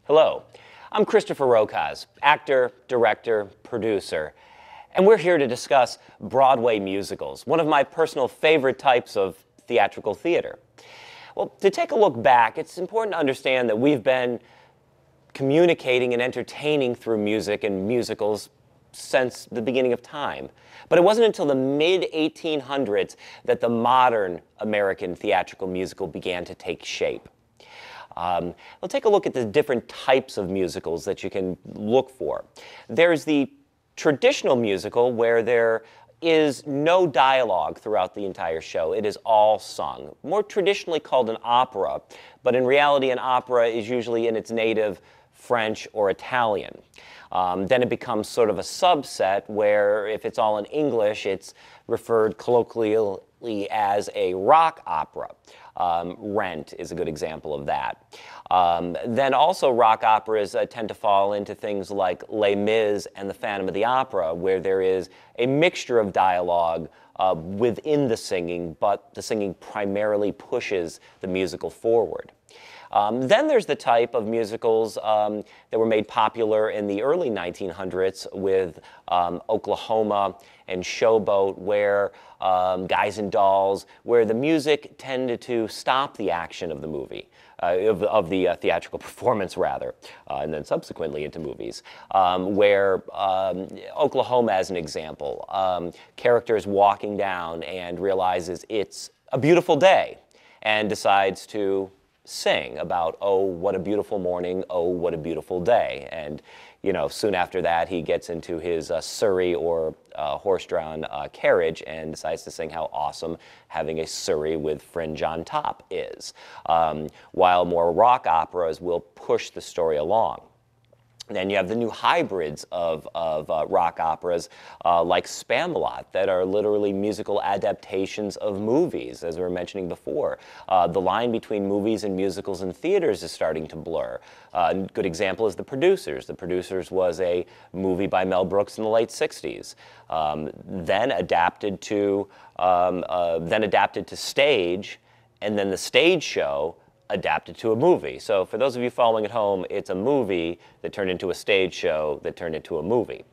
Hello, I'm Christopher Rokosz, actor, director, producer, and we're here to discuss Broadway musicals, one of my personal favorite types of theatrical theater. Well, to take a look back, it's important to understand that we've been communicating and entertaining through music and musicals since the beginning of time. But it wasn't until the mid-1800s that the modern American theatrical musical began to take shape. We'll take a look at the different types of musicals that you can look for. There's the traditional musical where there is no dialogue throughout the entire show. It is all sung. More traditionally called an opera, but in reality an opera is usually in its native French or Italian. Then it becomes sort of a subset where if it's all in English, it's referred colloquially as a rock opera. Rent is a good example of that. Then also rock operas tend to fall into things like Les Mis and The Phantom of the Opera, where there is a mixture of dialogue within the singing, but the singing primarily pushes the musical forward. Then there's the type of musicals that were made popular in the early 1900s with Oklahoma and Showboat, where Guys and Dolls, where the music tended to stop the action of the movie, of the theatrical performance rather, and then subsequently into movies, where Oklahoma as an example, characters walking down and realizes it's a beautiful day and decides to sing about, oh, what a beautiful morning, oh, what a beautiful day. And, you know, soon after that, he gets into his Surrey or horse-drawn carriage and decides to sing how awesome having a Surrey with fringe on top is, while more rock operas will push the story along. Then you have the new hybrids of rock operas like Spamalot that are literally musical adaptations of movies, as we were mentioning before. The line between movies and musicals and theaters is starting to blur. A good example is The Producers. The Producers was a movie by Mel Brooks in the late 60s, then adapted to stage, and then the stage show adapted to a movie. So for those of you following at home, it's a movie that turned into a stage show that turned into a movie.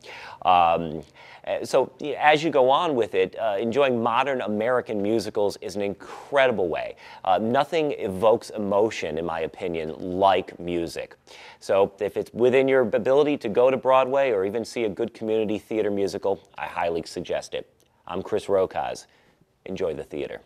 So as you go on with it, enjoying modern American musicals is an incredible way. Nothing evokes emotion, in my opinion, like music. So if it's within your ability to go to Broadway or even see a good community theater musical, I highly suggest it. I'm Chris Rokosz. Enjoy the theater.